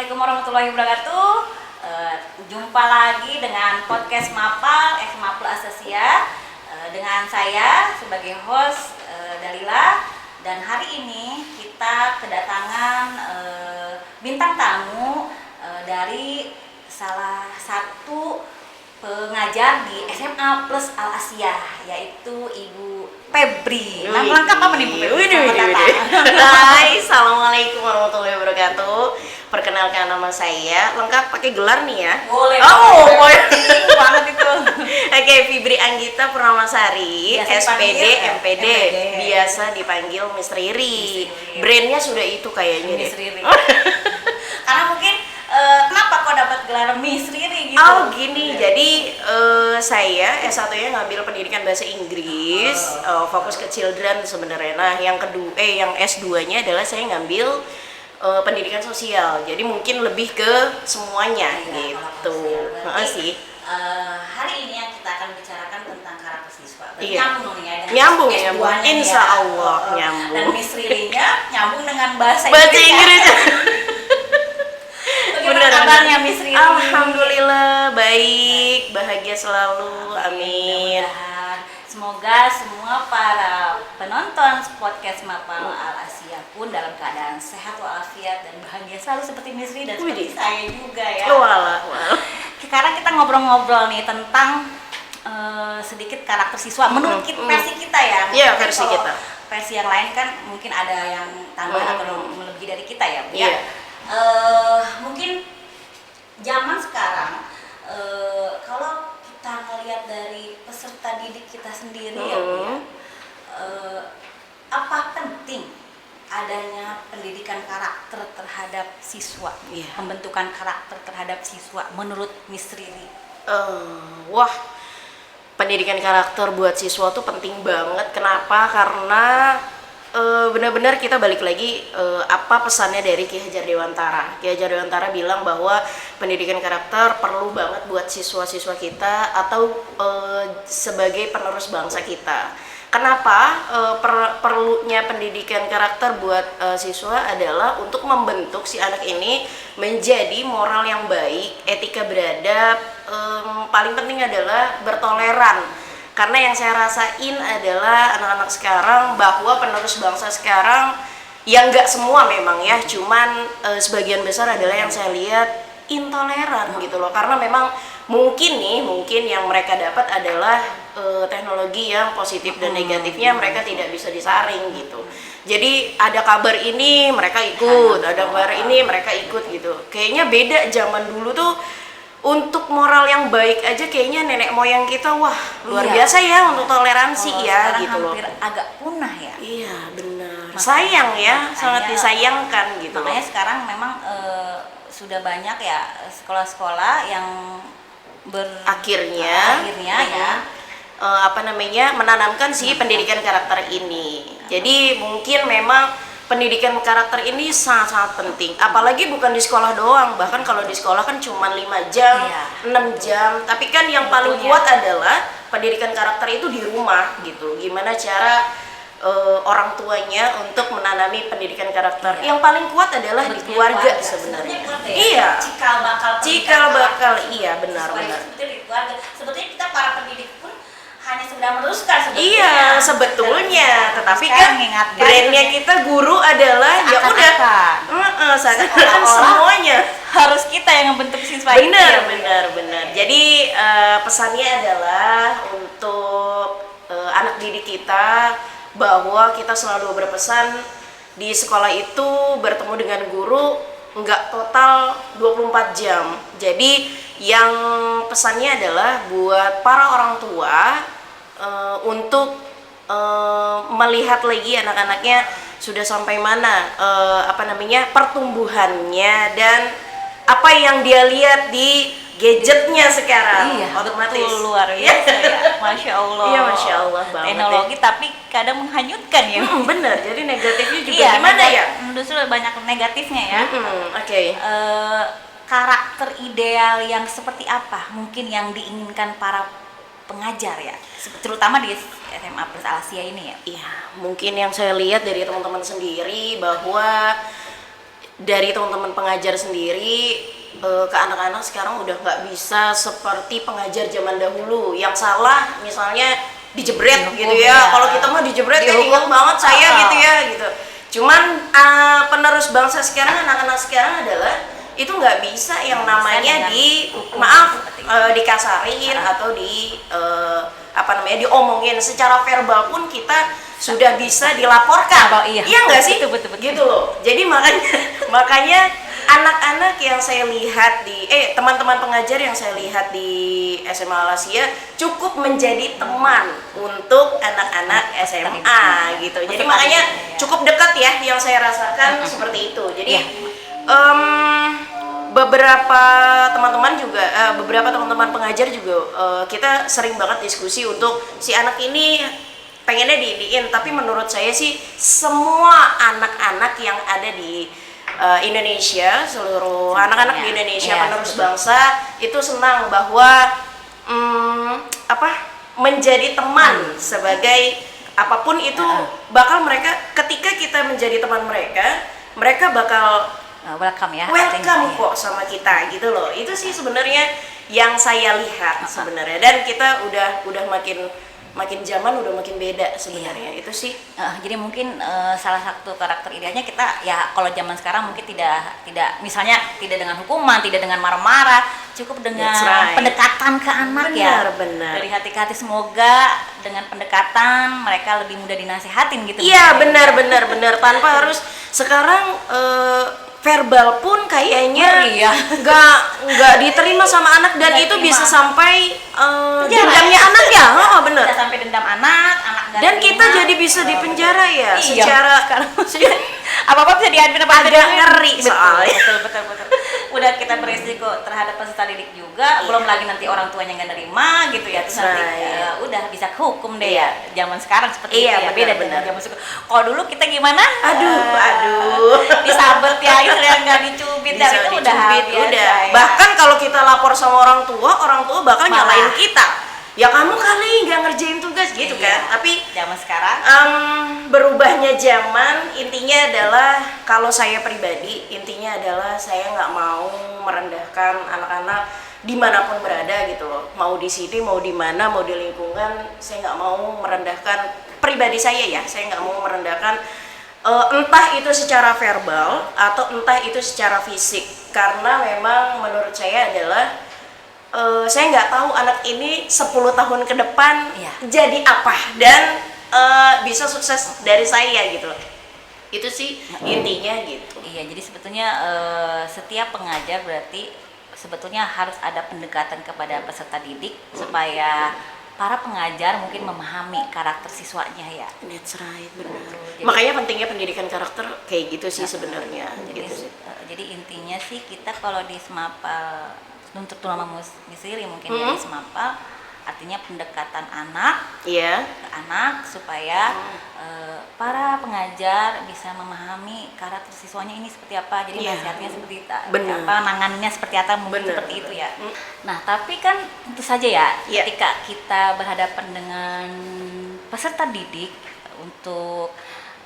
Assalamualaikum warahmatullahi wabarakatuh. Jumpa lagi dengan podcast Mapal Mapal Asasia dengan saya sebagai host Dalila, dan hari ini kita kedatangan bintang tamu dari salah satu pengajar di SMA Plus Al Asia, yaitu Ibu Febri. Nama lengkap apa nih Bu Febri? Hai, assalamualaikum warahmatullahi wabarakatuh. Perkenalkan, nama saya lengkap pakai gelar nih ya. Boleh. Boleh banget itu. Oke, Fibri Anggita Purnamasari, SPD, MPD, biasa dipanggil Miss Riri. Brandnya sudah itu kayaknya Miss deh. Riri. Karena mungkin kenapa kok dapat gelar Miss Riri gitu? Oh gini, jadi saya S1-nya ngambil pendidikan bahasa Inggris, fokus ke children sebenarnya. Nah, yang yang S2-nya adalah saya ngambil pendidikan sosial. Jadi mungkin lebih ke semuanya gitu. Sih. Hari ini yang kita akan bicarakan tentang karakter siswa. Nyambung ya dengan nyambung, S2-nya insya Allah nyambung. Dan Miss Riri-nya nyambung dengan bahasa Inggris. Bagaimana kabarnya Miss Riri? Alhamdulillah baik, bahagia selalu, amin. Semoga semua para penonton podcast Mapal Al Asia pun dalam keadaan sehat walafiat dan bahagia selalu seperti Miss Riri dan seperti saya juga ya. Walah. Sekarang kita ngobrol-ngobrol nih tentang sedikit karakter siswa menurut versi kita ya. Iya, versi kita. Versi yang lain kan mungkin ada yang tambahan atau melebihi dari kita ya. Iya. Mungkin zaman sekarang kalau kita melihat dari peserta didik kita sendiri apa penting adanya pendidikan karakter terhadap siswa, pembentukan karakter terhadap siswa menurut Miss Riri? Wah, pendidikan karakter buat siswa tuh penting banget. Kenapa? Karena benar-benar kita balik lagi apa pesannya dari Ki Hajar Dewantara. Ki Hajar Dewantara bilang bahwa pendidikan karakter perlu banget buat siswa-siswa kita atau sebagai penerus bangsa kita. Kenapa perlunya pendidikan karakter buat siswa adalah untuk membentuk si anak ini menjadi moral yang baik, etika beradab, paling penting adalah bertoleran. Karena yang saya rasain adalah anak-anak sekarang bahwa penerus bangsa sekarang, yang nggak semua memang ya, cuman sebagian besar adalah yang saya lihat intoleran gitu loh. Karena memang mungkin yang mereka dapat adalah teknologi yang positif dan negatifnya mereka tidak bisa disaring gitu. Jadi ada kabar ini mereka ikut, ada kabar ini mereka ikut gitu. Kayaknya beda zaman dulu tuh. Untuk moral yang baik aja kayaknya nenek moyang kita luar biasa ya untuk toleransi ya gitu loh. Hampir agak punah ya. Iya benar. Sayang ya, sangat disayangkan gitu. Makanya sekarang memang sudah banyak ya sekolah-sekolah yang akhirnya menanamkan si pendidikan karakter ini. Jadi mungkin memang pendidikan karakter ini sangat-sangat penting, apalagi bukan di sekolah doang, bahkan kalau di sekolah kan cuma 5 jam, 6 jam, tapi kan yang paling kuat adalah pendidikan karakter itu di rumah gitu. Gimana cara orang tuanya untuk menanami pendidikan karakter? Yang paling kuat adalah di keluarga sebenarnya. Iya. Cikal bakal, iya benar. Sebetulnya kita para pendidik pun hanya sekedar meneruskan sebetulnya. Iya, sebetulnya. Tetapi kan brandnya kita guru adalah ya udah. Seakan-akan semuanya harus kita yang membentuk siswa. Benar. Jadi pesannya adalah untuk anak didik kita bahwa kita selalu berpesan di sekolah itu bertemu dengan guru enggak total 24 jam. Jadi yang pesannya adalah buat para orang tua untuk melihat lagi anak-anaknya sudah sampai mana pertumbuhannya dan apa yang dia lihat di gadgetnya sekarang. Otomatis luar biasa ya. Masya Allah. Iya, Masya Allah banget. Teknologi tapi kadang menghanyutkan ya. Bener. Jadi negatifnya juga gimana ya? Justru banyak negatifnya ya. Oke. Karakter ideal yang seperti apa mungkin yang diinginkan para pengajar ya, terutama di SMA Plus Al Asia ini ya? Iya, mungkin yang saya lihat dari teman-teman sendiri bahwa dari teman-teman pengajar sendiri ke anak-anak sekarang udah nggak bisa seperti pengajar zaman dahulu yang salah misalnya dijebret gitu ya. Kalau kita mah dijebret kan ingat banget saya gitu ya gitu. Cuman penerus bangsa sekarang, anak-anak sekarang adalah itu nggak bisa yang namanya dikasarin atau diomongin secara verbal pun kita sudah bisa dilaporkan. Iya nggak sih? Betul. Gitu loh. Jadi makanya anak-anak yang saya lihat teman-teman pengajar yang saya lihat di SMA Al Asia cukup menjadi teman untuk anak-anak SMA gitu. Jadi makanya cukup dekat ya yang saya rasakan seperti itu. Jadi beberapa teman-teman pengajar juga kita sering banget diskusi untuk si anak ini pengennya diiniin, tapi menurut saya sih semua anak-anak yang ada di Indonesia, seluruh anak-anak di Indonesia penerus bangsa itu senang bahwa menjadi teman sebagai apapun itu bakal mereka ketika kita menjadi teman mereka bakal welcome kok sama kita gitu loh. Itu sih sebenarnya yang saya lihat sebenarnya, dan kita udah makin zaman udah makin beda sebenarnya. Itu sih jadi mungkin salah satu karakter idealnya kita ya kalau zaman sekarang mungkin tidak misalnya tidak dengan hukuman, tidak dengan marah-marah, cukup dengan pendekatan ke anak. Benar. Dari hati ke hati, semoga dengan pendekatan mereka lebih mudah dinasehatin gitu. Iya benar tanpa harus sekarang verbal pun kayaknya nggak diterima sama anak, dan itu bisa sampai dendamnya anak ya. Benar. Bisa sampai dendam anak dan kita jadi bisa dipenjara ya secara apa-apa bisa diambil agak ngeri soalnya. Betul. Udah kita beresiko terhadap peserta didik juga, belum lagi nanti orang tuanya nggak nerima gitu ya. Terus nanti udah bisa kehukum deh ya. Zaman sekarang seperti itu ya. Beda dengan zaman sekarang. Kalau dulu kita gimana? Aduh. Disabet ya, yang nggak dicubit dan itu udah bahkan kalau kita lapor sama orang tua bakal nyalain kita. Ya kamu kali nggak ngerjain tugas gitu kan. Tapi zaman sekarang berubahnya zaman intinya adalah, kalau saya pribadi intinya adalah saya nggak mau merendahkan anak-anak dimanapun berada gitu loh. Mau di sini, mau di mana, mau di lingkungan, saya nggak mau merendahkan pribadi saya ya. Saya nggak mau merendahkan entah itu secara verbal atau entah itu secara fisik, karena memang menurut saya adalah saya nggak tahu anak ini 10 tahun ke depan jadi apa dan bisa sukses dari saya gitu. Itu sih intinya gitu. Iya, jadi sebetulnya setiap pengajar berarti sebetulnya harus ada pendekatan kepada peserta didik supaya para pengajar mungkin memahami karakter siswanya ya. That's right, benar. Makanya pentingnya pendidikan karakter kayak gitu sih sebenarnya. Jadi intinya sih kita kalau di Semapal untuk Tulama Misiri mungkin ya di Semapal, artinya pendekatan anak ke anak supaya para pengajar bisa memahami karakter siswanya ini seperti apa. Jadi nasihatnya seperti apa, nangannya seperti apa, mungkin seperti itu ya. Nah, tapi kan tentu saja ya ketika kita berhadapan dengan peserta didik untuk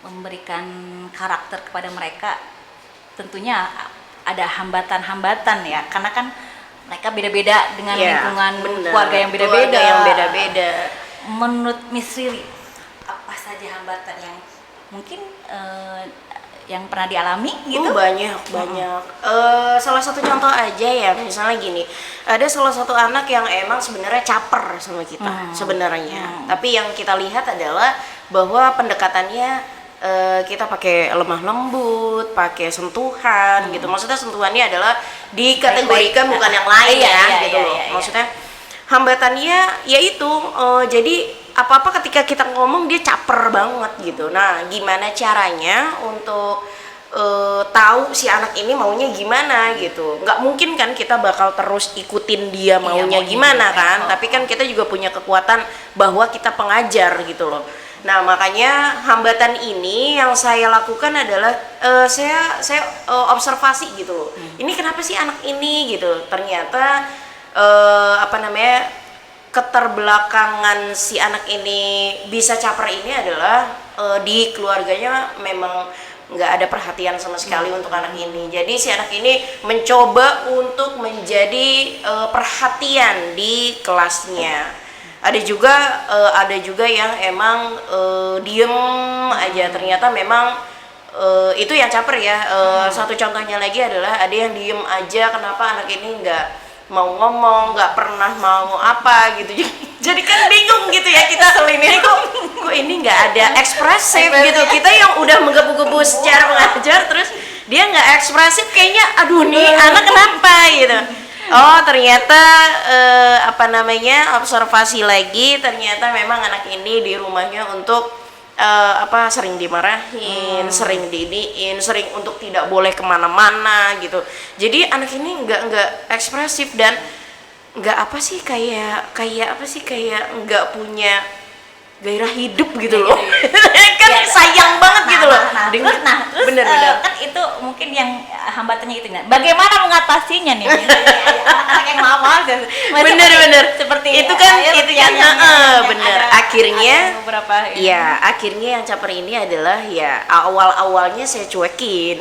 memberikan karakter kepada mereka, tentunya ada hambatan-hambatan ya, karena kan mereka beda-beda dengan lingkungan keluarga yang beda-beda. Menurut Miss Riri, apa saja hambatan yang mungkin yang pernah dialami gitu? Banyak. Salah satu contoh aja ya, misalnya gini, ada salah satu anak yang emang sebenarnya caper sama kita sebenarnya. Tapi yang kita lihat adalah bahwa pendekatannya kita pakai lemah lembut, pakai sentuhan gitu. Maksudnya sentuhannya adalah dikategorikan bukan yang lain gitu loh. Maksudnya hambatannya yaitu jadi apa-apa ketika kita ngomong dia caper banget gitu. Nah, gimana caranya untuk tahu si anak ini maunya gimana gitu. Nggak mungkin kan kita bakal terus ikutin dia maunya gimana kan. Tapi kan kita juga punya kekuatan bahwa kita pengajar gitu loh. Nah, makanya hambatan ini yang saya lakukan adalah saya observasi gitu loh. Ini kenapa sih anak ini gitu? Ternyata keterbelakangan si anak ini bisa caper ini adalah di keluarganya memang nggak ada perhatian sama sekali untuk anak ini. Jadi si anak ini mencoba untuk menjadi perhatian di kelasnya. Ada juga yang emang diem aja, ternyata memang itu yang caper ya. Satu contohnya lagi adalah ada yang diem aja, kenapa anak ini nggak mau ngomong, nggak pernah mau apa gitu. Jadi kan bingung gitu ya kita ini kok ini nggak ada ekspresif gitu. Kita yang udah menggebu-gebu secara mengajar terus dia nggak ekspresif, kayaknya aduh nih anak kenapa gitu. Oh ternyata observasi lagi, ternyata memang anak ini di rumahnya untuk sering dimarahin, sering diiniin, sering untuk tidak boleh kemana-mana gitu. Jadi anak ini nggak ekspresif dan kayak nggak punya gairah hidup gitu loh. Kan Ya, sayang banget gitu loh. Terus Bener-bener. kan itu mungkin yang hambatannya itu. Nah, bagaimana mengatasinya nih? Anak-anak yang mama Bener-bener. seperti itu kan yang bener. ada Akhirnya beberapa ya akhirnya yang caper ini adalah ya awalnya saya cuekin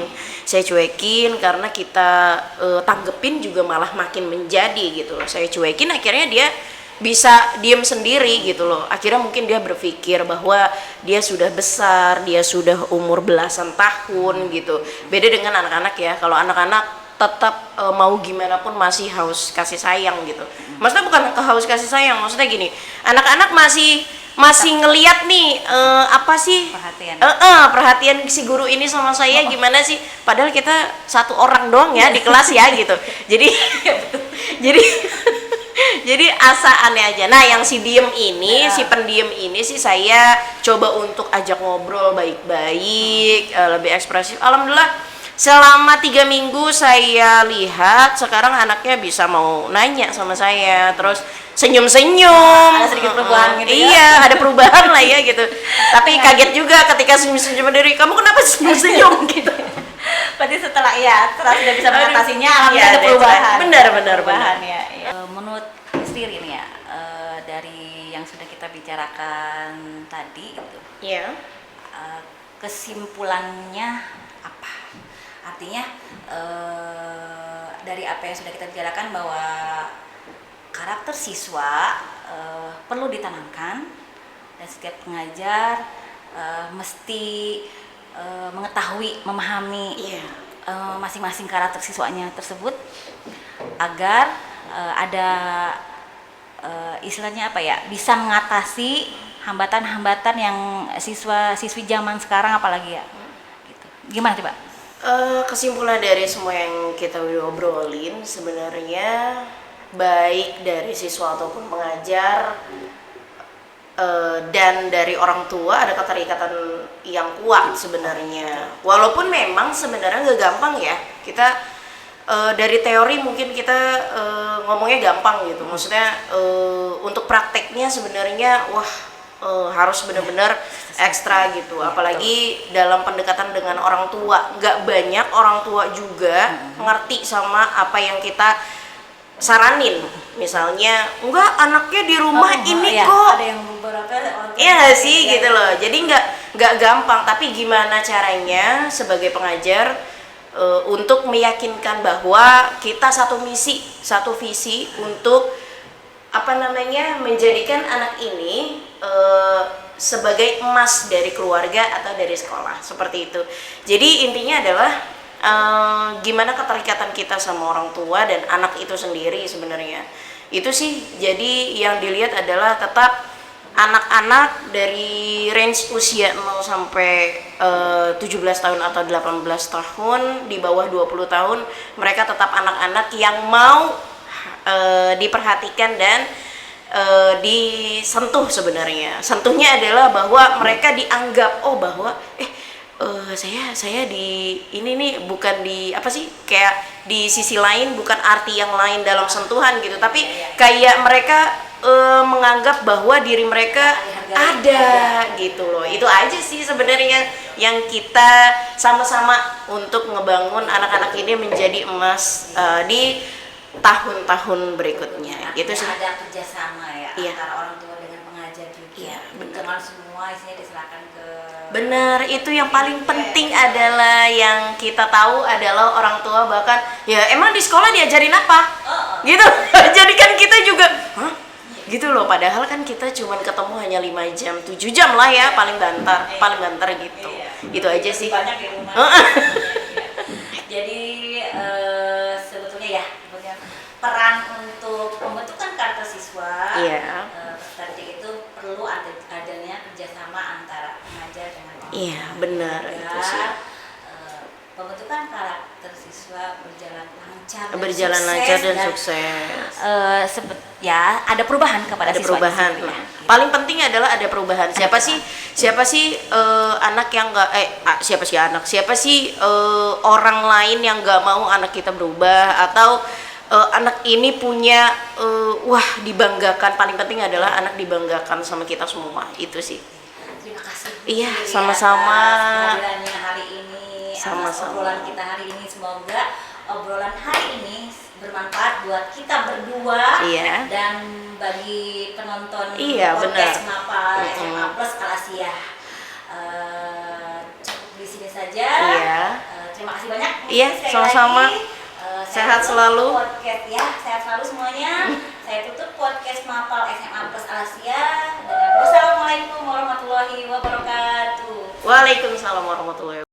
karena kita tanggepin juga malah makin menjadi gitu loh. Saya cuekin, akhirnya dia bisa diem sendiri gitu loh. Akhirnya mungkin dia berpikir bahwa dia sudah besar, dia sudah umur belasan tahun gitu. Beda dengan anak-anak ya. Kalau anak-anak tetap mau gimana pun masih haus kasih sayang gitu. Maksudnya bukan haus kasih sayang, maksudnya gini, anak-anak masih ngeliat nih perhatian si guru ini sama saya gimana sih, padahal kita satu orang doang ya di kelas ya gitu. Jadi jadi asa aneh aja. Nah yang si diem ini, si pendiam ini sih saya coba untuk ajak ngobrol baik-baik, lebih ekspresif. Alhamdulillah selama 3 minggu saya lihat sekarang anaknya bisa mau nanya sama saya, terus senyum-senyum. Ada sedikit perubahan gitu ya? Iya, ada perubahan lah ya gitu. Tapi kaget juga ketika senyum-senyum sendiri, kamu kenapa senyum-senyum gitu. Berarti setelah sudah bisa mengatasinya, alhamdulillah Iya, ada perubahan. benar. Ya. Menurut istri ini ya, dari yang sudah kita bicarakan tadi itu, Iya. kesimpulannya apa? Artinya dari apa yang sudah kita bicarakan bahwa karakter siswa perlu ditanamkan dan setiap pengajar mesti mengetahui, memahami masing-masing karakter siswanya tersebut agar ada istilahnya bisa mengatasi hambatan-hambatan yang siswa-siswi zaman sekarang apalagi ya gitu. Gimana coba? Kesimpulan dari semua yang kita udah obrolin sebenarnya baik dari siswa ataupun pengajar dan dari orang tua ada keterikatan yang kuat sebenarnya. Walaupun memang sebenarnya nggak gampang ya. Kita dari teori mungkin kita ngomongnya gampang gitu. Maksudnya untuk prakteknya sebenarnya harus benar-benar ekstra gitu. Apalagi dalam pendekatan dengan orang tua. Nggak banyak orang tua juga ngerti sama apa yang kita saranin. Misalnya enggak, anaknya di rumah ini kok ada yang beberapa orang tua iya sih gitu loh. Jadi nggak gampang, tapi gimana caranya sebagai pengajar untuk meyakinkan bahwa kita satu misi, satu visi untuk menjadikan anak ini sebagai emas dari keluarga atau dari sekolah, seperti itu. Jadi intinya adalah gimana keterikatan kita sama orang tua dan anak itu sendiri sebenarnya. Itu sih, jadi yang dilihat adalah tetap anak-anak dari range usia 0 sampai 17 tahun atau 18 tahun, di bawah 20 tahun, mereka tetap anak-anak yang mau diperhatikan dan disentuh sebenarnya. Sentuhnya adalah bahwa mereka dianggap bahwa saya di ini nih bukan di kayak di sisi lain, bukan arti yang lain dalam sentuhan gitu, tapi kayak mereka menganggap bahwa diri mereka ada gitu loh. Itu aja sih sebenarnya yang kita sama-sama untuk ngebangun anak-anak ini menjadi emas di tahun-tahun berikutnya. Gitu sih. Ada kerjasama ya Iya. antara orang tua dengan pengajar juga. Iya, benar. Jangan semua isinya diserahkan ke Bener, itu yang paling penting adalah yang kita tahu adalah orang tua. Bahkan ya emang di sekolah diajarin apa gitu. Jadi kan kita juga hah? Gitu loh, padahal kan kita cuman ketemu hanya 5 jam 7 jam lah ya, paling banter gitu. Itu aja sih. Banyak di rumah. Jadi sebetulnya ya peran untuk pembentukan karakter siswa peserta didik itu perlu adanya kerjasama antara pengajar dengan orang tua. Iya, benar itu sih. Pembentukan karakter siswa Berjalan lancar dan sukses. Ya, ada perubahan kepada Ada siswa. perubahan. Paling penting adalah ada perubahan. Siapa sih anak yang nggak siapa sih orang lain yang nggak mau anak kita berubah, atau anak ini punya dibanggakan. Paling penting adalah anak dibanggakan sama kita semua. Itu sih. Terima kasih. Iya, sama-sama. Kehadirannya hari ini, Sama-sama. obrolan kita hari ini, semoga obrolan hari ini bermanfaat buat kita berdua dan bagi penonton podcast Mapal SMA Plus Al-Asia. Cukup di sini saja. Terima kasih banyak. Iya, sama-sama. Sehat selalu. Podcast ya, sehat selalu semuanya. Saya tutup podcast Mapal SMA Plus Al-Asia dengan wassalamualaikum warahmatullahi wabarakatuh. Waalaikumsalam warahmatullahi wabarakatuh.